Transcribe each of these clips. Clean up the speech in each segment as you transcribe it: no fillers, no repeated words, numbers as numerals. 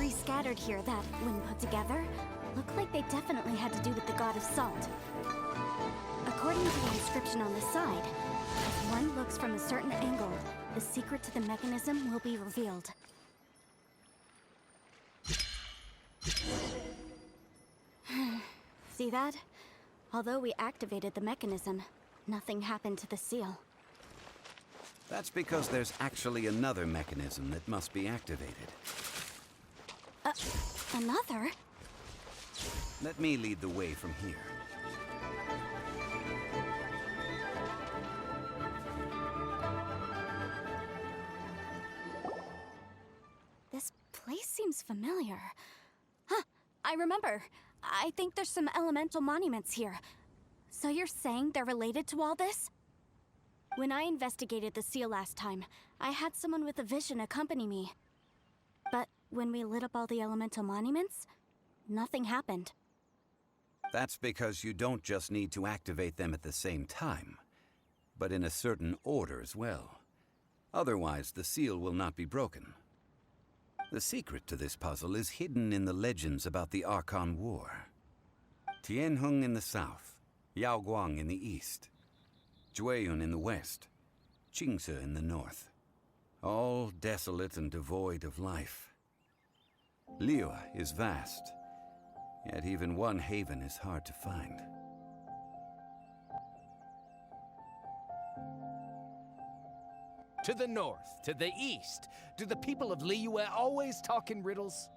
debris scattered here that, when put together, look like they definitely had to do with the god of salt. According to the inscription on the side, if one looks from a certain angle, the secret to the mechanism will be revealed. See that? Although we activated the mechanism, nothing happened to the seal. That's because there's actually another mechanism that must be activated. Another? Let me lead the way from here. This place seems familiar. Huh, I remember. I think there's some elemental monuments here. So you're saying they're related to all this? When I investigated the seal last time, I had someone with a vision accompany me. But when we lit up all the elemental monuments, nothing happened. That's because you don't just need to activate them at the same time, but in a certain order as well. Otherwise, the seal will not be broken. The secret to this puzzle is hidden in the legends about the Archon War. Tianheng in the south, Yaoguang in the east, Jueyun in the west, Qingce in the north. All desolate and devoid of life. Liyue is vast, yet even one haven is hard to find. To the north, to the east. Do the people of Liyue always talk in riddles?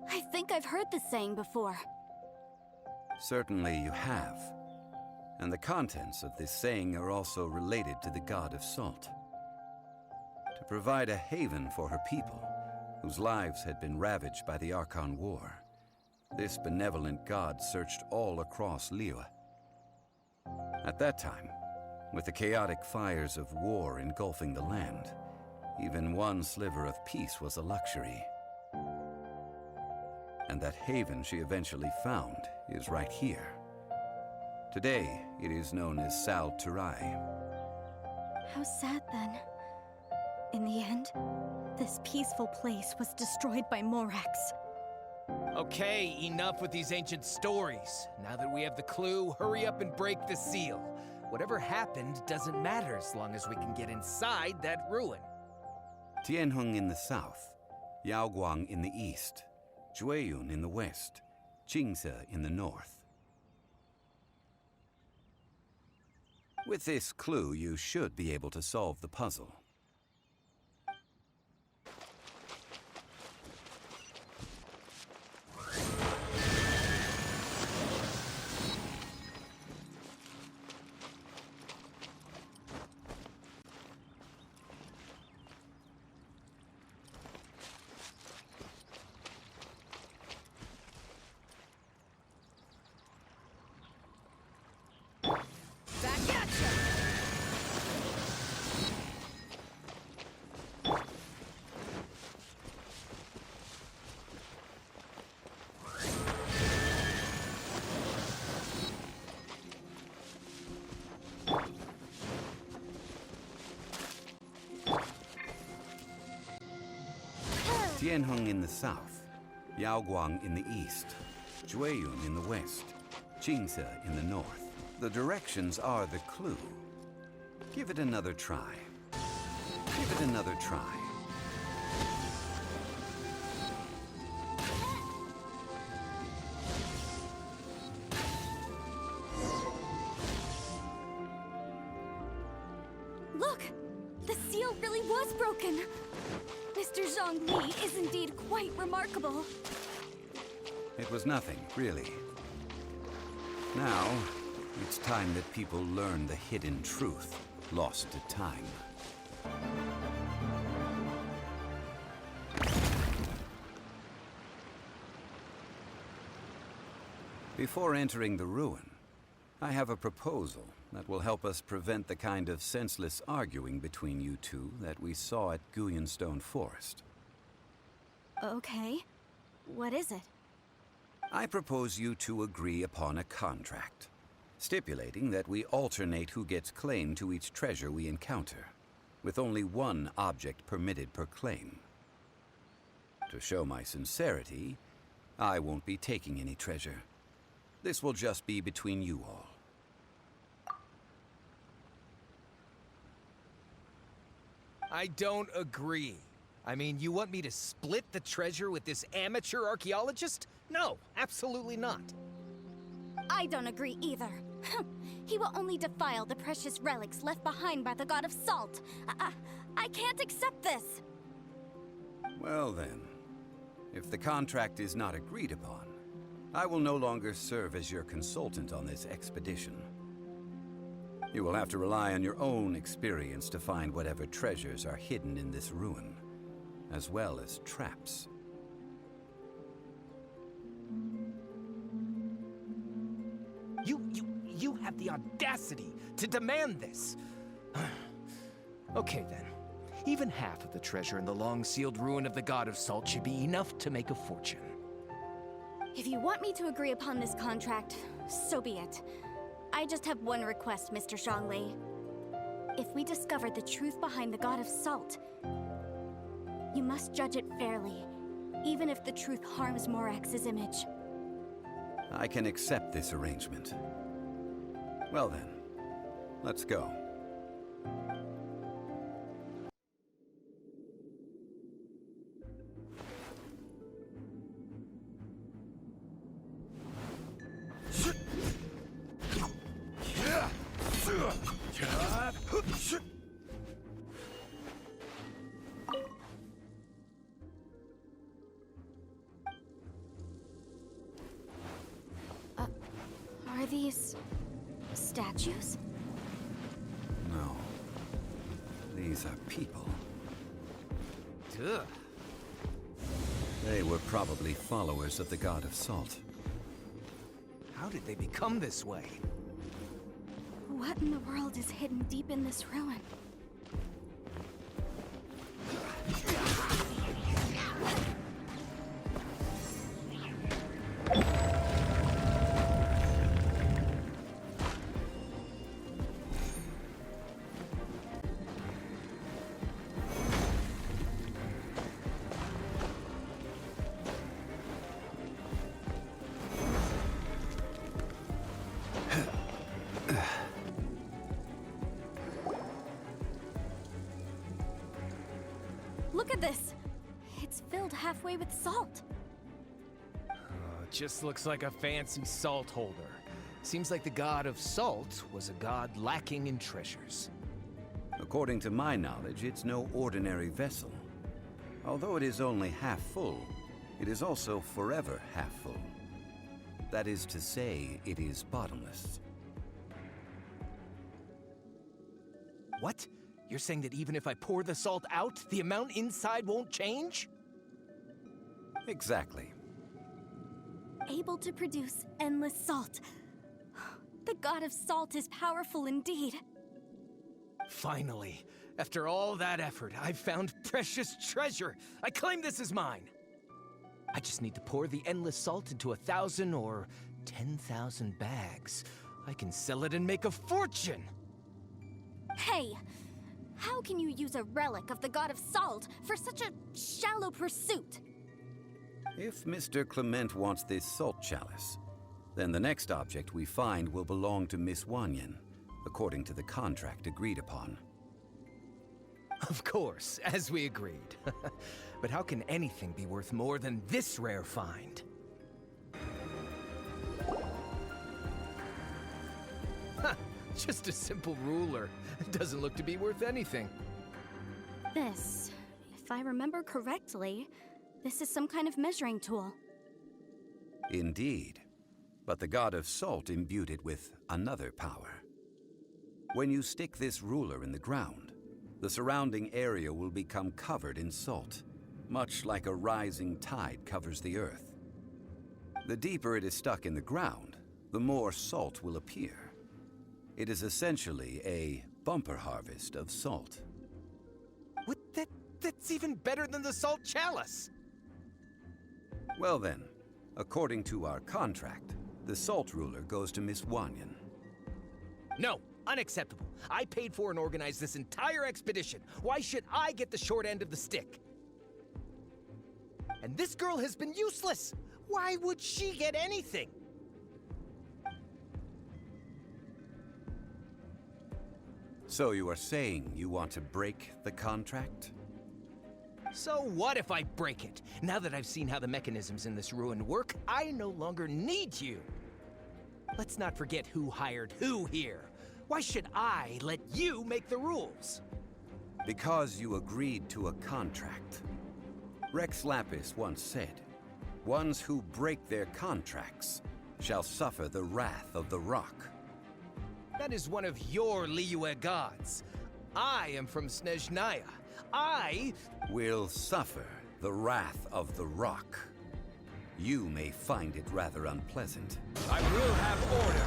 I think I've heard this saying before. Certainly you have. And the contents of this saying are also related to the god of salt. To provide a haven for her people, whose lives had been ravaged by the Archon War, this benevolent god searched all across Liyue. At that time, with the chaotic fires of war engulfing the land, even one sliver of peace was a luxury. And that haven she eventually found is right here. Today, it is known as Sal Turai. How sad then. In the end, this peaceful place was destroyed by Morax. Okay, enough with these ancient stories. Now that we have the clue, hurry up and break the seal. Whatever happened doesn't matter as long as we can get inside that ruin. Tianheng in the south, Yaoguang in the east, Jueyun in the west, Qingce in the north. With this clue, you should be able to solve the puzzle. Tianheng in the south, Yaoguang in the east, Jueyun in the west, Qingce in the north. The directions are the clue. Give it another try. Give it another try. Look! The seal really was broken! Mr. Zhongli is indeed quite remarkable. It was nothing, really. Now, it's time that people learn the hidden truth lost to time. Before entering the ruin, I have a proposal that will help us prevent the kind of senseless arguing between you two that we saw at Guyunstone Forest. Okay. What is it? I propose you two agree upon a contract, stipulating that we alternate who gets claim to each treasure we encounter, with only one object permitted per claim. To show my sincerity, I won't be taking any treasure. This will just be between you all. I don't agree. I mean, you want me to split the treasure with this amateur archaeologist? No, absolutely not. I don't agree either. He will only defile the precious relics left behind by the god of salt. I can't accept this. Well then, if the contract is not agreed upon, I will no longer serve as your consultant on this expedition. You will have to rely on your own experience to find whatever treasures are hidden in this ruin, as well as traps. You have the audacity to demand this. Okay then. Even half of the treasure in the long-sealed ruin of the God of Salt should be enough to make a fortune. If you want me to agree upon this contract, so be it. I just have one request, Mr. Zhongli. If we discover the truth behind the God of Salt, you must judge it fairly, even if the truth harms Morax's image. I can accept this arrangement. Well then, let's go. Are these statues? No. These are people. Ugh. They were probably followers of the God of Salt. How did they become this way? What in the world is hidden deep in this ruin? Look at this! It's filled halfway with salt. It just looks like a fancy salt holder. Seems like the God of Salt was a god lacking in treasures. According to my knowledge, it's no ordinary vessel. Although it is only half full, it is also forever half full. That is to say, it is bottomless. What? You're saying that even if I pour the salt out, the amount inside won't change? Exactly. Able to produce endless salt. The God of Salt is powerful indeed. Finally, after all that effort, I've found precious treasure. I claim this as mine. I just need to pour the endless salt into 1,000 or 10,000 bags. I can sell it and make a fortune. Hey! How can you use a relic of the God of Salt for such a shallow pursuit? If Mr. Clement wants this salt chalice, then the next object we find will belong to Miss Wanyan, according to the contract agreed upon. Of course, as we agreed. But how can anything be worth more than this rare find? Just a simple ruler. It doesn't look to be worth anything. This, if I remember correctly, this is some kind of measuring tool. Indeed. But the God of Salt imbued it with another power. When you stick this ruler in the ground, the surrounding area will become covered in salt, much like a rising tide covers the earth. The deeper it is stuck in the ground, the more salt will appear. It is essentially a bumper harvest of salt. What? That's even better than the salt chalice! Well then, according to our contract, the salt ruler goes to Miss Wanyan. No, unacceptable. I paid for and organized this entire expedition. Why should I get the short end of the stick? And this girl has been useless. Why would she get anything? So you are saying you want to break the contract? So what if I break it? Now that I've seen how the mechanisms in this ruin work, I no longer need you. Let's not forget who hired who here. Why should I let you make the rules? Because you agreed to a contract. Rex Lapis once said, "Ones who break their contracts shall suffer the wrath of the rock." That is one of your Liyue gods. I am from Snezhnaya. I will suffer the wrath of the rock. You may find it rather unpleasant. I will have order.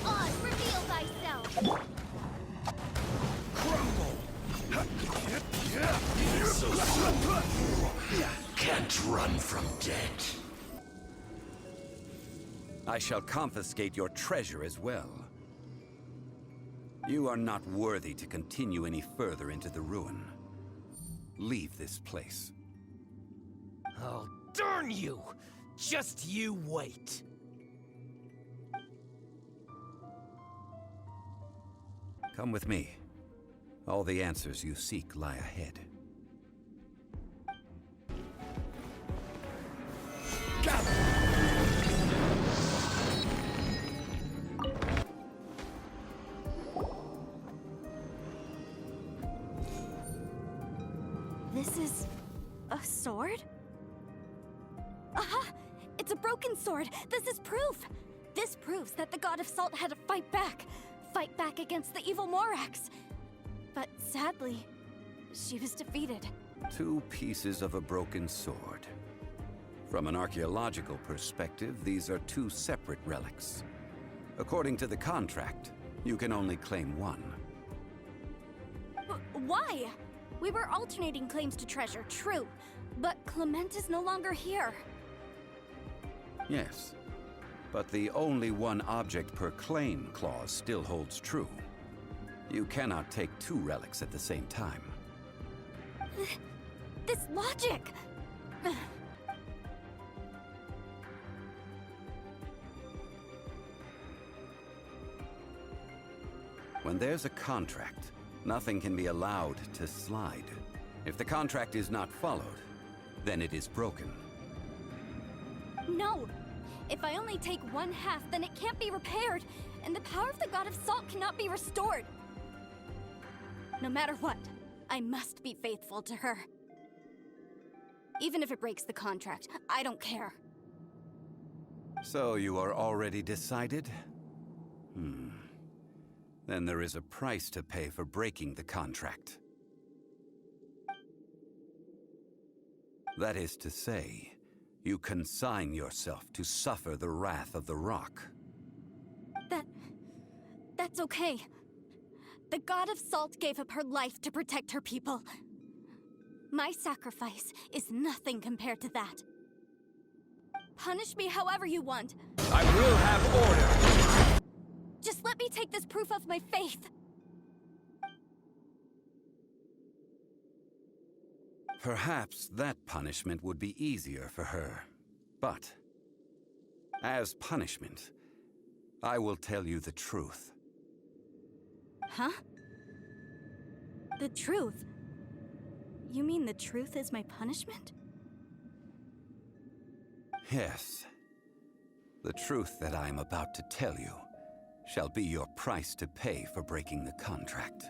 Oz, reveal thyself! Crumble! Can't run from death. I shall confiscate your treasure as well. You are not worthy to continue any further into the ruin. Leave this place. Oh, darn you! Just you wait. Come with me. All the answers you seek lie ahead. This is a sword? Aha! It's a broken sword! This is proof! This proves that the God of Salt had to fight back against the evil Morax. But sadly, she was defeated. 2 pieces of a broken sword. From an archaeological perspective, these are 2 separate relics. According to the contract, you can only claim one. Why? We were alternating claims to treasure, true. But Clement is no longer here. Yes, but the only one object per claim clause still holds true. You cannot take 2 relics at the same time. This logic! When there's a contract, nothing can be allowed to slide. If the contract is not followed, then it is broken. No! If I only take 1/2, then it can't be repaired, and the power of the God of Salt cannot be restored. No matter what, I must be faithful to her. Even if it breaks the contract, I don't care. So you are already decided? Then there is a price to pay for breaking the contract. That is to say, you consign yourself to suffer the wrath of the rock. That's okay. The God of Salt gave up her life to protect her people. My sacrifice is nothing compared to that. Punish me however you want. I will have order. Just let me take this proof of my faith. Perhaps that punishment would be easier for her. But, as punishment, I will tell you the truth. Huh? The truth? You mean the truth is my punishment? Yes. The truth that I am about to tell you shall be your price to pay for breaking the contract.